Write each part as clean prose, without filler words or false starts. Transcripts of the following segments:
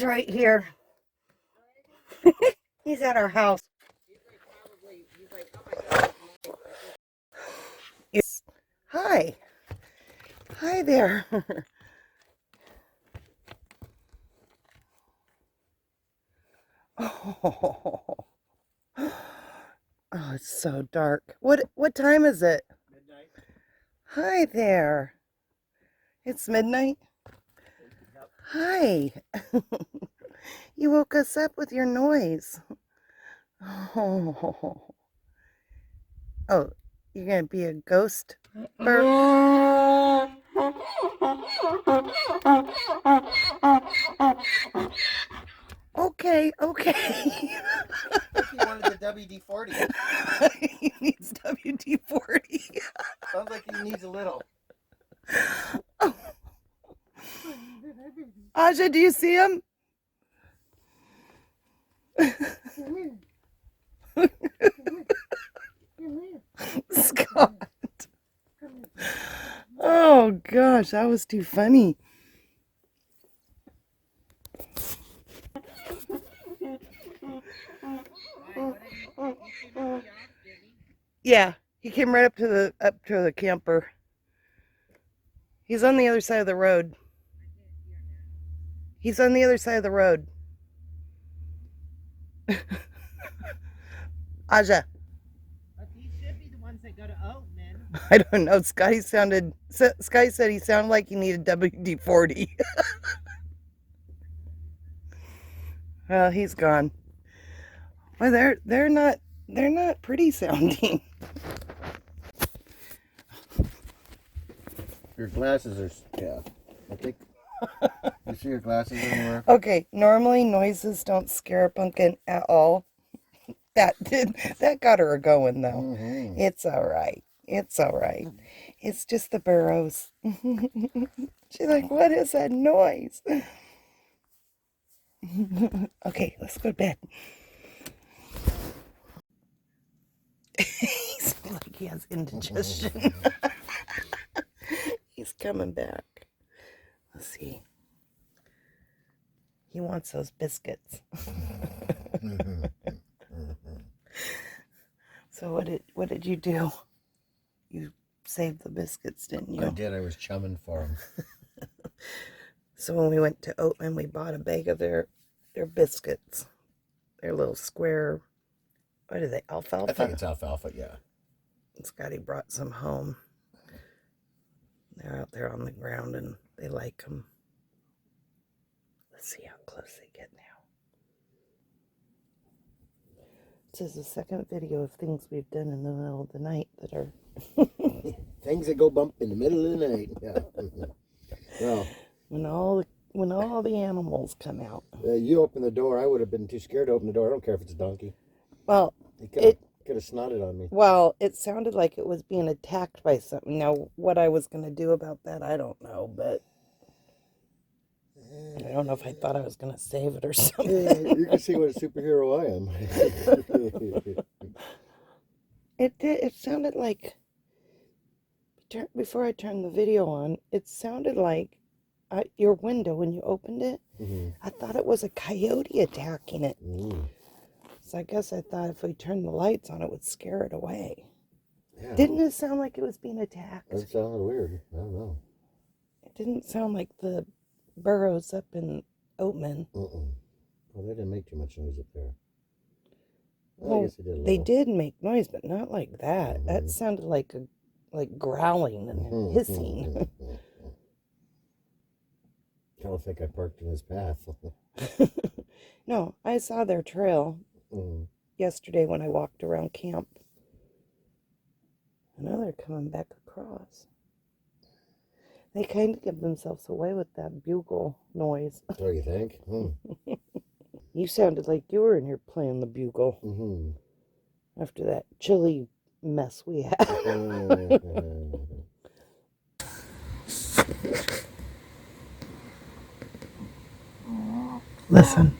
He's right here. He's at our house. Yes. Hi. Hi there. Oh. Oh, it's so dark. What time is it? Midnight. Hi there. It's midnight? Yep. Hi. You woke us up with your noise. Oh. Oh, you're gonna be a ghost? Okay, okay. I think he wanted the WD-40. He needs WD-40. Sounds like he needs a little. Oh. Aja, do you see him? Scott. Oh gosh, that was too funny. Yeah, he came right up to the camper. He's on the other side of the road. He's on the other side of the road. Aja. But these should be the ones that go to Oatman. I don't know. Scotty said he sounded like he needed WD-40. Well, he's gone. Well, they're not pretty sounding. Your glasses are, yeah. I think, you see your glasses anywhere? Okay, normally noises don't scare a pumpkin at all. That got her going though. Mm-hmm. It's all right. It's all right. It's just the Burros. She's like, what is that noise? Okay, let's go to bed. He sounds like he has indigestion. He's coming back. Let's see. He wants those biscuits. So what did you do? You saved the biscuits, didn't you? I did. I was chumming for them. So when we went to Oatman, we bought a bag of their biscuits. Their little square, what are they, alfalfa? I think it's alfalfa, yeah. And Scotty brought some home. They're out there on the ground and they like them. Let's see how close they get now. This is the second video of things we've done in the middle of the night that are... Things that go bump in the middle of the night. Yeah. Well, when all the animals come out. You open the door. I would have been too scared to open the door. I don't care if it's a donkey. Well, It could have snotted on me. Well, it sounded like it was being attacked by something. Now, what I was going to do about that, I don't know, but I don't know if I thought I was going to save it or something. You can see what a superhero I am. It sounded like, before I turned the video on, it sounded like your window when you opened it. Mm-hmm. I thought it was a coyote attacking it. Mm. So I guess I thought if we turned the lights on, it would scare it away. Yeah. Didn't it sound like it was being attacked? That sounded weird. I don't know. It didn't sound like the Burros up in Oatman. Well, they didn't make too much noise up there. Well, I guess they did a little. They did make noise, but not like that. Mm-hmm. That sounded like growling and hissing. I don't think I parked in his path. No, I saw their trail yesterday when I walked around camp. I know they're coming back across. They kind of give themselves away with that bugle noise. What do you think? You sounded like you were in here playing the bugle after that chilly mess we had. Listen.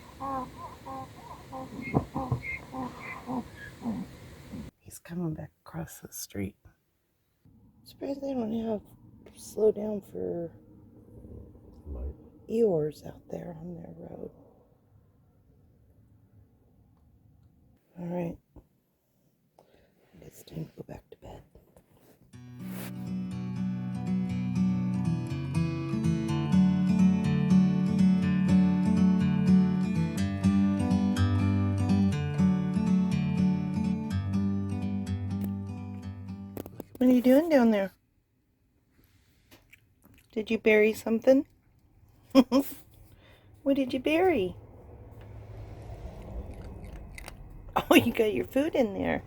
He's coming back across the street. I'm surprised they don't have slow down for Eeyores out there on their road. All right. I guess it's time to go back to bed. What are you doing down there? Did you bury something? What did you bury? Oh, you got your food in there.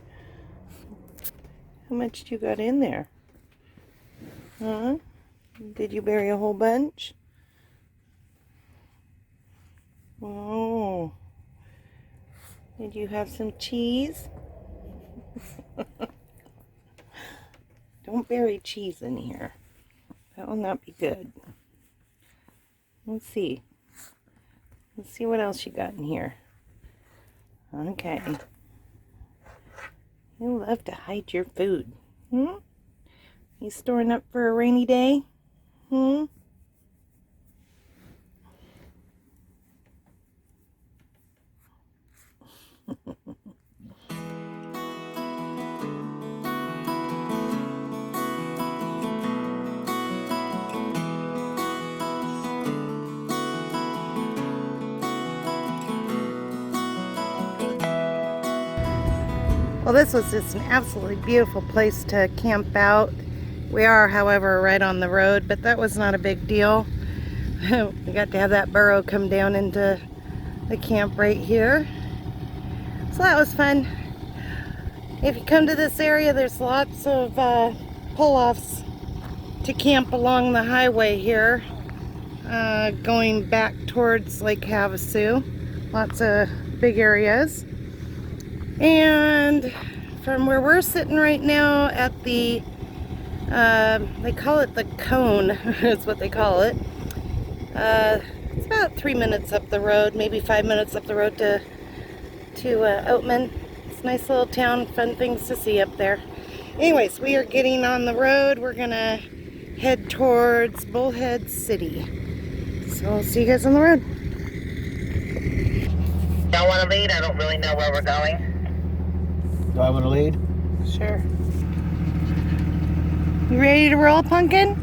How much do you got in there? Huh? Did you bury a whole bunch? Oh. Did you have some cheese? Don't bury cheese in here. That will not be good. Let's see. Let's see what else you got in here. Okay. You love to hide your food. You storing up for a rainy day? Well, this was just an absolutely beautiful place to camp out. We are, however, right on the road, but that was not a big deal. We got to have that burro come down into the camp right here. So that was fun. If you come to this area, there's lots of pull-offs to camp along the highway here, going back towards Lake Havasu. Lots of big areas. And from where we're sitting right now at the, they call it the cone, is what they call it. It's about 3 minutes up the road, maybe 5 minutes up the road to Oatman. It's a nice little town, fun things to see up there. Anyways, we are getting on the road. We're gonna head towards Bullhead City. So I'll see you guys on the road. Y'all want to lead? I don't really know where we're going. Do I want to lead? Sure. You ready to roll, Pumpkin?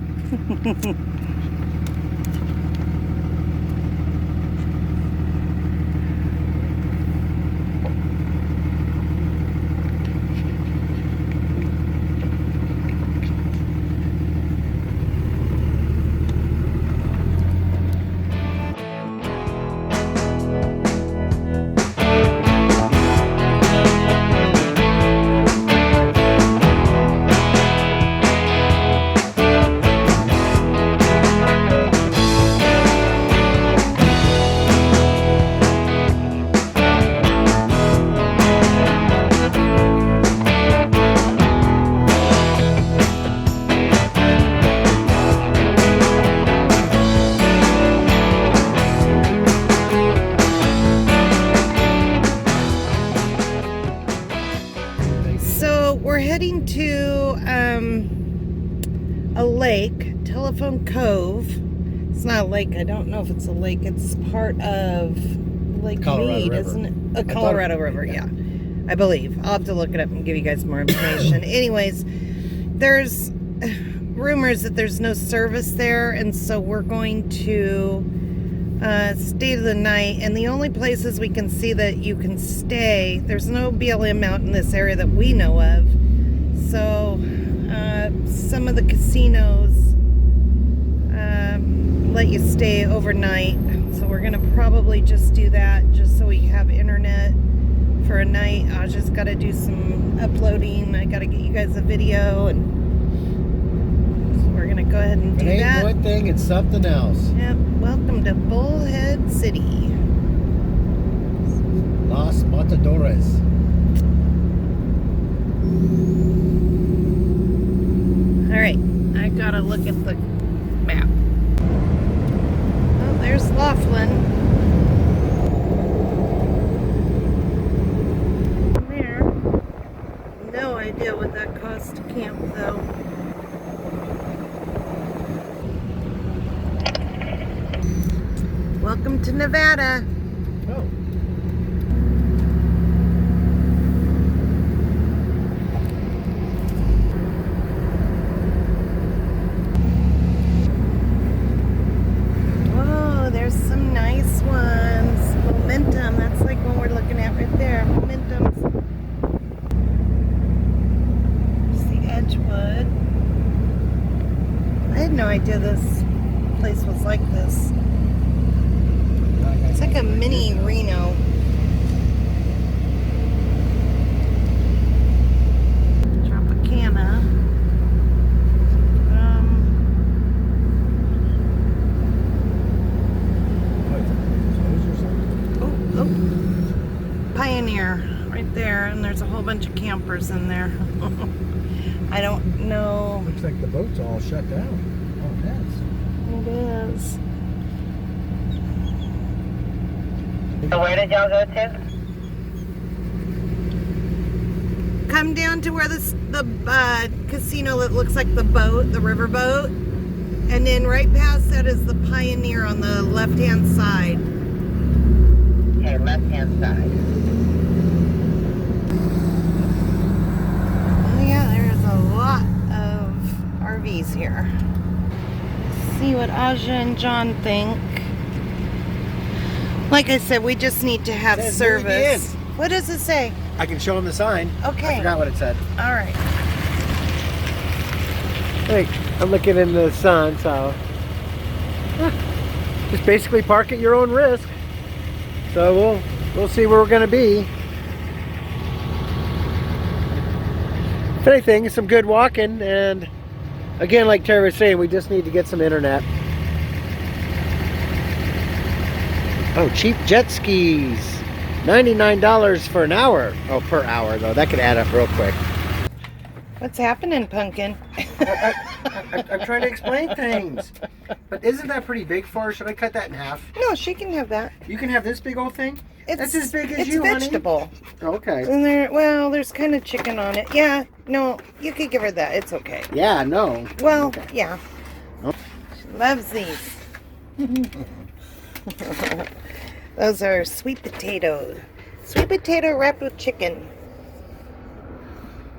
We're heading to a lake, Telephone Cove. It's not a lake. I don't know if it's a lake. It's part of Lake Colorado Mead, River. isn't it? A Colorado River, yeah. I believe. I'll have to look it up and give you guys more information. Anyways, there's rumors that there's no service there, and so we're going to stay the night. And the only places we can see that you can stay, there's no BLM out in this area that we know of. So some of the casinos let you stay overnight. So we're gonna probably just do that, just so we have internet for a night. I just gotta do some uploading. I gotta get you guys a video, and so we're gonna go ahead and do It ain't that. one thing, it's something else. Yep, welcome to Bullhead City. Los Matadores. Alright, I gotta look at the map. Oh, there's Laughlin. There. No idea what that costs to camp, though. Welcome to Nevada. Oh. our Momentums. It's the Edgewood. I had no idea this place was like this. It's like a mini Reno. Tropicana. Pioneer right there, and there's a whole bunch of campers in there. I don't know. Looks like the boat's all shut down. Oh, It is. So where did y'all go to? Come down to where the casino that looks like the boat, the river boat, and then right past that is the Pioneer on the left-hand side. Okay, left-hand side. Oh yeah, there's a lot of RVs here. Let's see what Aja and John think. Like I said, we just need to have Says service. What does it say? I can show him the sign. Okay. I forgot what it said. All right. Hey, I'm looking in the sun, so just basically park at your own risk. So we'll see where we're gonna be. If anything, some good walking, and again, like Terry was saying, we just need to get some internet. Oh, cheap jet skis. $99 for an hour. Oh, per hour though. That could add up real quick. What's happening, Pumpkin? I'm trying to explain things. But isn't that pretty big for her? Should I cut that in half? No, she can have that. You can have this big old thing? It's, That's as big as it's you, honey. vegetable. Okay. And there's kind of chicken on it. Yeah, no, you could give her that. It's okay. Yeah, no. Well, Okay. yeah. Oh. She loves these. Those are sweet potatoes. Sweet potato wrapped with chicken.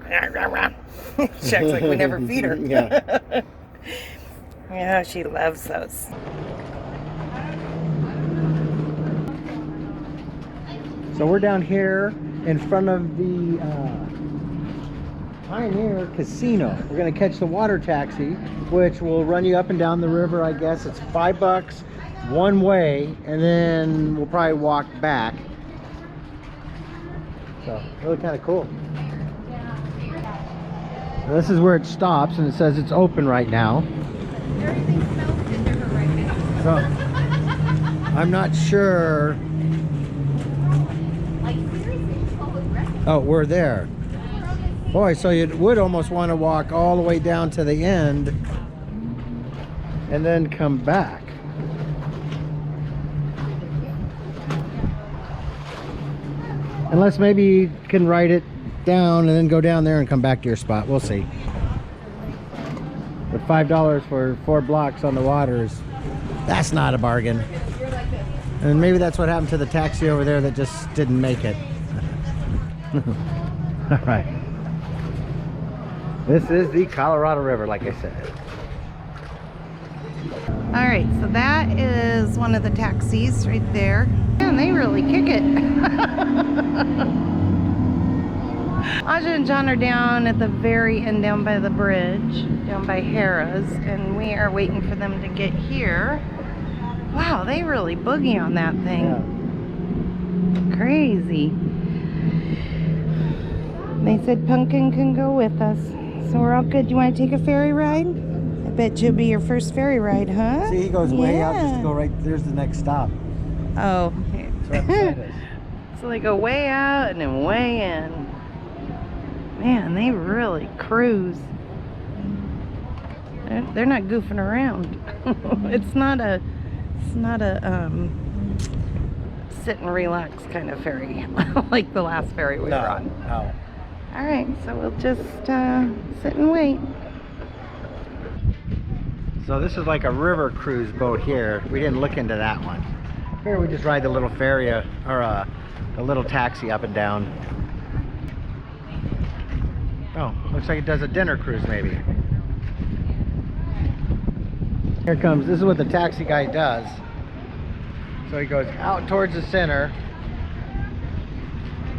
She acts like we never feed her. Yeah. Yeah, she loves those. So we're down here in front of the Pioneer Casino. We're gonna catch the water taxi, which will run you up and down the river. I guess it's $5 one way, and then we'll probably walk back. So really kind of cool. Now, this is where it stops, and it says it's open right now. Everything smells different right now. So I'm not sure. Like, seriously, so aggressive. Oh, we're there. Boy, so you would almost want to walk all the way down to the end and then come back. Unless maybe you can write it down and then go down there and come back to your spot. We'll see. But $5 for 4 blocks on the waters, that's not a bargain. And maybe that's what happened to the taxi over there that just didn't make it. All right. This is the Colorado River, like I said. All right, so that is one of the taxis right there. Man, they really kick it. Aja and John are down at the very end, down by the bridge, down by Harrah's, and we are waiting for them to get here. Wow, they really boogie on that thing. Yeah. Crazy. They said Pumpkin can go with us. So we're all good. You want to take a ferry ride? I bet you'll be your first ferry ride, huh? See, he goes way out just Yeah. to go right. There's the next stop. Oh. It's right beside us. So they go way out and then way in. Man, they really cruise. They're not goofing around. It's not a sit and relax kind of ferry like the last ferry we were on. No. All right, so we'll just sit and wait. So this is like a river cruise boat here. We didn't look into that one. Here we just ride the little ferry or a little taxi up and down. Oh, looks like it does a dinner cruise maybe. Here it comes. This is what the taxi guy does. So he goes out towards the center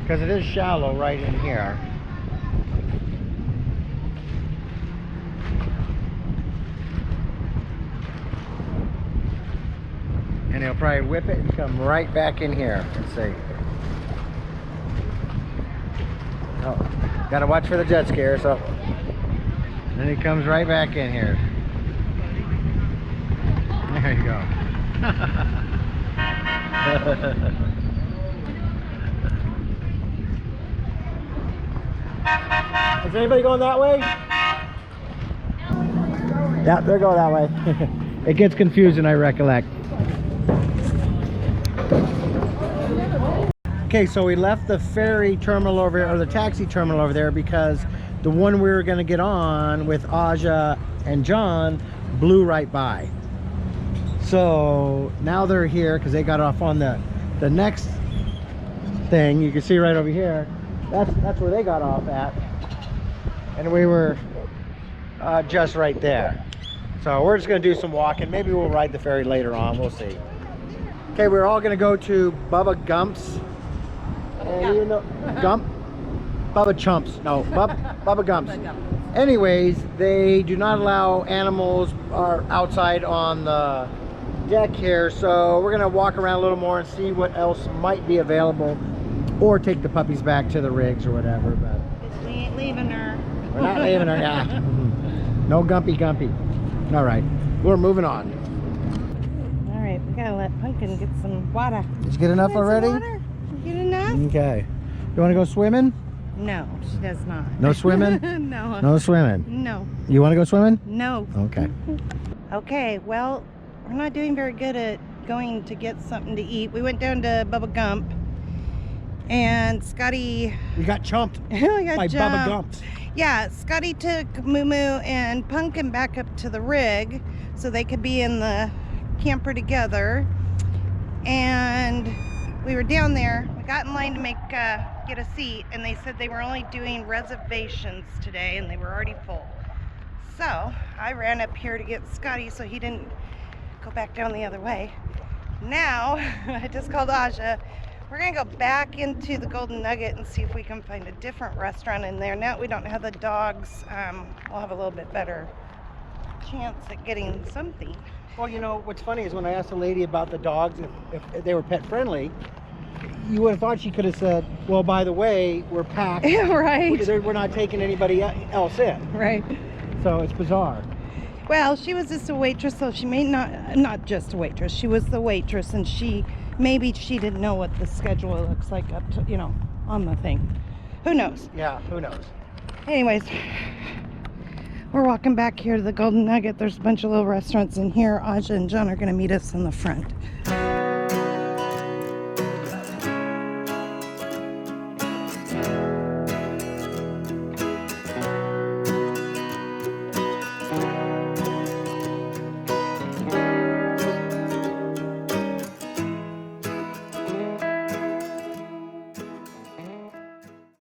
because it is shallow right in here. And he'll probably whip it and come right back in here. Let's see. Oh, gotta watch for the jet scare, so. Then he comes right back in here. There you go. Is anybody going that way? Yeah, they're going that way. It gets confusing, I recollect. Okay, so we left the ferry terminal over there, or the taxi terminal over there, because the one we were going to get on with Aja and John blew right by. So now they're here because they got off on the next thing. You can see right over here. That's where they got off at, and we were just right there. So we're just going to do some walking. Maybe we'll ride the ferry later on. We'll see. Okay, we're all going to go to Bubba Gump's. And you know, Bubba Chumps. No, Bubba Gump's. Anyways, they do not allow animals outside on the deck here, so we're gonna walk around a little more and see what else might be available, or take the puppies back to the rigs or whatever. But We ain't leaving her. we're not leaving her. Yeah. No Gumpy. All right, we're moving on. All right, we gotta let Pumpkin get some water. Did you get enough Want some already? water? Get enough? Okay. You want to go swimming? No, she does not. No swimming? No. No swimming. No. You want to go swimming? No. Okay. Okay, well, we're not doing very good at going to get something to eat. We went down to Bubba Gump, and Scotty You got chumped got by Bubba jumped. Gumps. Yeah, Scotty took Moo Moo and Pumpkin back up to the rig so they could be in the camper together. And we were down there. We got in line to get a seat, and they said they were only doing reservations today, and they were already full. So I ran up here to get Scotty so he didn't go back down the other way. Now I just called Aja. We're gonna go back into the Golden Nugget and see if we can find a different restaurant in there. Now that we don't have the dogs, we'll have a little bit better chance at getting something. Well, you know, what's funny is when I asked the lady about the dogs, if they were pet friendly, you would have thought she could have said, well, by the way, we're packed. Right. We're not taking anybody else in. Right. So it's bizarre. Well, she was just a waitress, so she may not just a waitress. She was the waitress, and maybe she didn't know what the schedule looks like up to, on the thing. Who knows? Yeah, who knows? Anyways, we're walking back here to the Golden Nugget. There's a bunch of little restaurants in here. Aja and John are going to meet us in the front.